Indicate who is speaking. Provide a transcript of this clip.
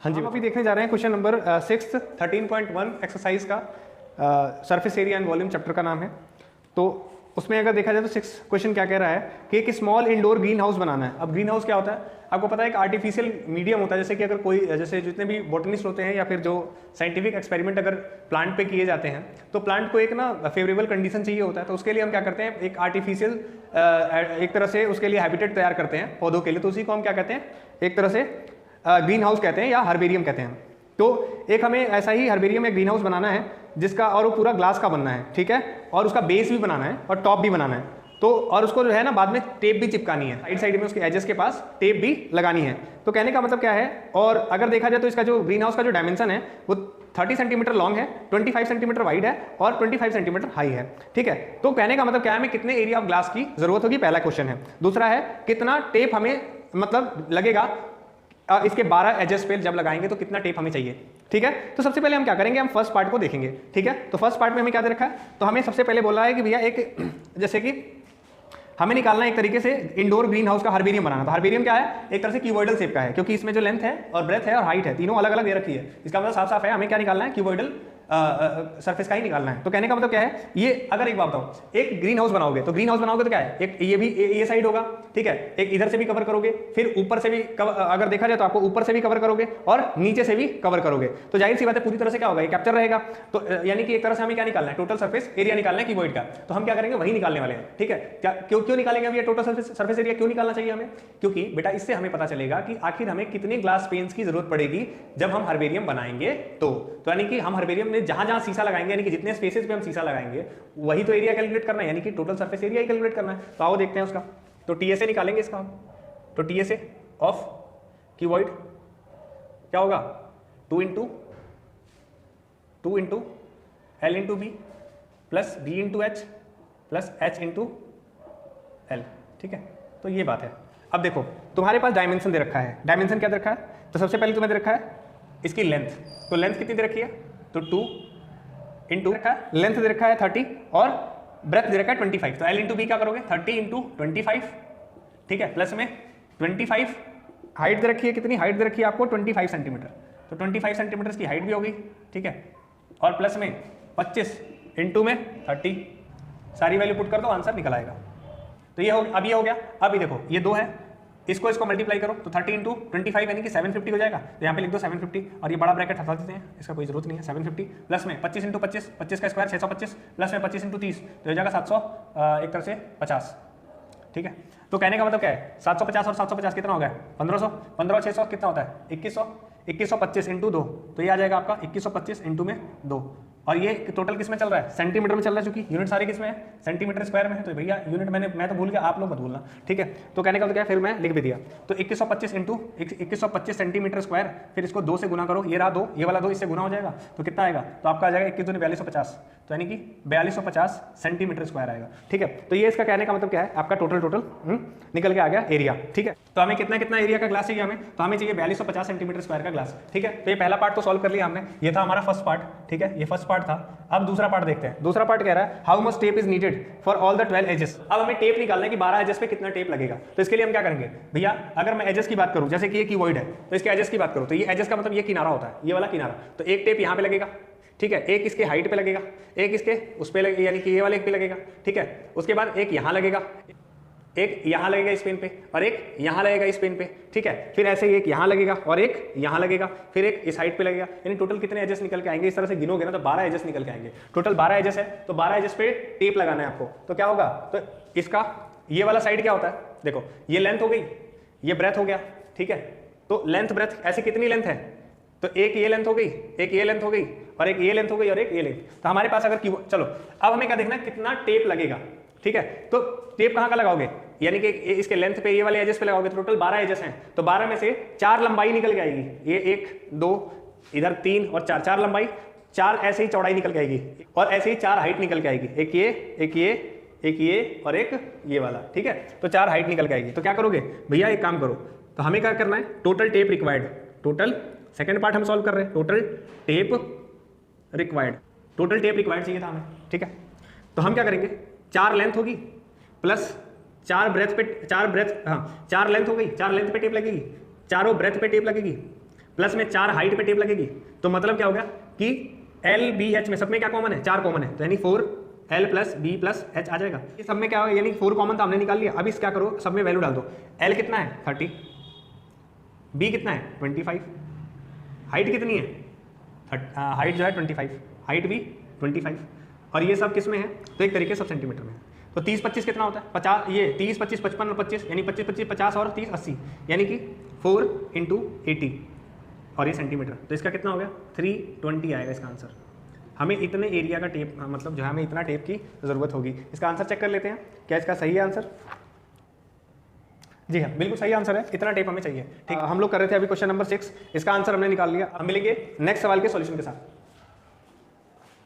Speaker 1: हाँ जी, अभी देखने जा रहे हैं क्वेश्चन नंबर 6 13.1 एक्सरसाइज का surface area and volume chapter का नाम है। तो उसमें अगर देखा जाए तो 6 क्वेश्चन क्या कह रहा है कि एक स्मॉल इंडोर ग्रीन हाउस बनाना है। अब ग्रीन हाउस क्या होता है आपको पता है, एक आर्टिफिशियल मीडियम होता है। जैसे कि अगर कोई, जैसे जितने भी बॉटनिस्ट होते हैं या फिर जो साइंटिफिक एक्सपेरिमेंट अगर प्लांट पे किए जाते हैं तो प्लांट को एक ना फेवरेबल कंडीशन चाहिए होता है। तो उसके लिए हम क्या करते हैं, एक आर्टिफिशियल एक तरह से उसके लिए हैबिटेट तैयार करते हैं पौधों के लिए। तो उसी को हम क्या कहते हैं, एक तरह से ग्रीन हाउस कहते हैं या हर्बेरियम कहते हैं। तो एक हमें ऐसा ही हर्बेरियम या ग्रीन हाउस बनाना है जिसका, और वो पूरा ग्लास का बनना है, ठीक है, और उसका बेस भी बनाना है और टॉप भी बनाना है। तो और उसको जो है ना बाद में टेप भी चिपकानी है, साइड साइड में उसके एजेस के पास टेप भी लगानी है। तो कहने का मतलब क्या है, और अगर देखा जाए तो इसका जो ग्रीन हाउस का जो डायमेंशन है वो 30 सेंटीमीटर लॉन्ग है, 25 सेंटीमीटर वाइड है और 25 सेंटीमीटर हाई है, ठीक है। तो कहने का मतलब क्या है, हमें कितने एरिया ऑफ ग्लास की जरूरत होगी, पहला क्वेश्चन है। दूसरा है कितना टेप हमें मतलब लगेगा इसके 12 एजेस पे जब लगाएंगे तो कितना टेप हमें चाहिए, ठीक है। तो सबसे पहले हम क्या करेंगे, हम फर्स्ट पार्ट को देखेंगे, ठीक है। तो फर्स्ट पार्ट में हमें क्या दे रखा है, तो हमें सबसे पहले बोला है कि भैया एक जैसे कि हमें निकालना है एक तरीके से इंडोर ग्रीन हाउस का हर्बेरियम बनाना। तो हर्बेरियम क्या है, एक तरह से क्यूबॉइडल शेप का है, क्योंकि इसमें जो लेंथ है और ब्रेथ है और हाइट है तीनों अलग अलग दे रखी है। इसका मतलब साफ साफ है हमें क्या निकालना है, क्यूबॉइडल सरफेस का ही निकालना है। तो कहने का मतलब क्या है, ये अगर एक बात बताओ, एक ग्रीन हाउस बनाओगे तो ग्रीन हाउस बनाओगे तो क्या है, एक ये भी ये साइड होगा, ठीक है, एक इधर से भी कवर करोगे, फिर ऊपर से भी अगर देखा जाए तो आपको ऊपर से भी कवर करोगे और नीचे से भी कवर करोगे। तो जाहिर सी बात है पूरी तरह से क्या होगा, ये कैप्चर रहेगा। तो यानी कि एक तरह से हमें क्या निकालना है, टोटल सरफेस एरिया निकालना है क्यूबॉइड का। तो हम क्या करेंगे, वही निकालने वाले हैं, ठीक है। क्या क्यों निकालेंगे अभी, टोटल सरफेस एरिया क्यों निकालना चाहिए हमें, क्योंकि बेटा इससे हमें पता चलेगा कि आखिर हमें कितने ग्लास पेन्स की जरूरत पड़ेगी जब हम हर्बेरियम बनाएंगे। तो यानी कि हम हर्बेरियम में जहां जहां शीशा लगाएंगे, यानी कि जितने स्पेसेस पे हम शीशा लगाएंगे वही तो एरिया कैलकुलेट करना है, यानी कि टोटल सरफेस एरिया ही कैलकुलेट करना है। तो आओ देखते हैं उसका। तो टीएसए निकालेंगे इसका हम। तो टीएसए ऑफ क्यूबॉइड क्या होगा, 2 into L into B plus B into H plus H into L, ठीक है। तो ये बात है। अब देखो तुम्हारे पास डायमेंशन दे रखा है, डायमेंशन क्या दे रखा है, तो सबसे पहले तुम्हें दे रखा है इसकी लेंथ। तो लेंथ कितनी दे रखी है, तो 2 इंटू रखा है, लेंथ दे रखा है 30 और ब्रेथ दे रखा है 25। तो एल इंटू बी क्या करोगे, 30 इंटू 25, ठीक है, प्लस में 25 हाइट दे रखी है, कितनी हाइट दे रखी है आपको 25 सेंटीमीटर। तो 25 सेंटीमीटर की हाइट भी होगी, ठीक है, और प्लस में 25 इंटू में 30, सारी वैल्यू पुट कर दो, आंसर निकल आएगा। तो ये हो, अब ये हो गया। अभी देखो ये 2 है, इसको मल्टीप्लाई करो तो 30 इंटू 25 यानी कि 750 हो जाएगा। तो यहाँ पे लिख दो 750 और ये बड़ा ब्रैकेट हटा देते हैं, इसका कोई जरूरत नहीं है। 750 प्लस में 25 इंटू 25, 25 का स्क्वायर 625 प्लस में 25 इंटू 30 तो हो जाएगा 700 एक तरह से 50, ठीक है। तो कहने का मतलब क्या है, 750 और 750 कितना हो गया, 1500, 15 और 600 कितना होता है 2100, 2125 इंटू 2 तो ये आ जाएगा आपका 2125 इंटू में 2। और ये टोटल किस में चल रहा है, सेंटीमीटर में चल रहा है, चूंकि यूनिट सारे किस में है, सेंटीमीटर स्क्वायर में है। तो भैया यूनिट मैं तो भूल गया, आप लोग मत भूलना, ठीक है। तो कहने का मतलब क्या है, फिर मैं लिख भी दिया। तो 2125 इंटू 2125 सेंटीमीटर स्क्वायर, फिर इसको 2 से गुना करो, ये रहा 2, ये वाला 2 इससे गुना हो जाएगा तो कितना आएगा, तो आपका आ जाएगा 21 दूनी 4250, तो यानी कि 4250 सेंटीमीटर स्क्वायर आएगा, ठीक है। तो ये इसका कहने का मतलब क्या है, आपका टोटल निकल के आ गया एरिया, ठीक है। तो हमें कितना एरिया का ग्लास चाहिए, हमें तो हमें चाहिए 4250 सेंटीमीटर स्क्वायर का ग्लास, ठीक है। तो ये पहला पार्ट तो सॉल्व कर लिया हमने, ये था हमारा फर्स्ट पार्ट, ठीक है, ये फर्स्ट पार्ट था। अब दूसरा पार्ट देखते हैं। दूसरा पार्ट कह रहा है how much tape is needed for all the 12 edges. अब हमें टेप निकालना है कि 12 एजेस पे कितना टेप लगेगा। तो इसके लिए हम क्या करेंगे भैया, अगर मैं एजेस की बात करूं, जैसे कि ये कीवर्ड है तो इसके एजेस की बात करूं, तो ये एजेस का मतलब ये किनारा होता है, ये वाला किनारा। तो एक टेप यहाँ पे लगेगा, ठीक है, एक इसके हाइट पे लगेगा, एक इसके उस पे लगेगा, यानी कि ये वाले एक पे लगेगा, ठीक है। उसके बाद एक यहाँ लगेगा, एक यहाँ लगेगा इस पेन पे और एक यहाँ लगेगा इस पेन पे, ठीक है। फिर ऐसे ही एक यहाँ लगेगा और एक यहाँ लगेगा, फिर एक इस हाइट पे लगेगा। यानी टोटल कितने एजेस निकल के आएंगे, इस तरह से गिनोगे ना तो 12 एजेस निकल के आएंगे। टोटल 12 एजेस है, तो 12 एजेस पे टेप लगाना है आपको। तो क्या होगा, तो इसका ये वाला साइड क्या होता है, देखो ये लेंथ हो गई, ये ब्रेथ हो गया, ठीक है। तो लेंथ ब्रेथ ऐसे कितनी लेंथ है, तो एक ये लेंथ हो गई, एक ये लेंथ हो गई और एक ये लेंथ हो गई और एक ये लेंथ। तो हमारे पास अगर चलो अब हमें क्या देखना है, कितना टेप लगेगा, ठीक है। तो टेप कहाँ का लगाओगे, यानी कि इसके लेंथ पे ये वाले एजेस पे लगाओगे। तो टोटल 12 एजेस हैं, तो 12 में से 4 लंबाई निकल के आएगी, ये 1 2 इधर 3 और 4 लंबाई, 4 ऐसे ही चौड़ाई निकल के आएगी और ऐसे ही 4 हाइट निकल के आएगी, एक ये एक ये एक ये और एक ये वाला, ठीक है। तो 4 हाइट निकल के आएगी। तो क्या करोगे भैया, एक काम करो, तो हमें क्या करना है, total tape required, total second part हम सॉल्व कर रहे हैं, total tape required, total tape required चाहिए था हमें, ठीक है। तो हम क्या करेंगे, 4 लेंथ होगी प्लस 4 ब्रेथ पे 4 लेंथ हो गई, 4 लेंथ पे टेप लगेगी, चारों ब्रेथ पे टेप लगेगी, प्लस में 4 हाइट पे टेप लगेगी, तो मतलब क्या होगा कि एल बी एच में सब में क्या कॉमन है, 4 कॉमन है, तो यानी 4 L plus B plus H आ जाएगा। ये सब में क्या होगा, यानी 4 कॉमन तो हमने निकाल लिया। अब इस क्या करो, सब में वैल्यू डाल दो। एल कितना है 30, बी कितना है 25, हाइट कितनी है हाइट जो है 25, हाइट भी 25, और ये सब किस में है, तो एक तरीके सब सेंटीमीटर में है। तो 30 25 कितना होता है 50, ये 30 25 55 और 25 यानी 25 25 50 और 30 80, यानी कि 4 × 80 और ये सेंटीमीटर, तो इसका कितना हो गया 320 आएगा इसका आंसर। हमें इतने एरिया का टेप, मतलब जो है हमें इतना टेप की ज़रूरत होगी। इसका आंसर चेक कर लेते हैं, क्या इसका सही है आंसर? जी हाँ, बिल्कुल सही आंसर है, इतना टेप हमें चाहिए। ठीक, हम लोग कर रहे थे अभी क्वेश्चन नंबर 6, इसका आंसर हमने निकाल लिया। हम मिलेंगे नेक्स्ट सवाल के सॉल्यूशन के साथ।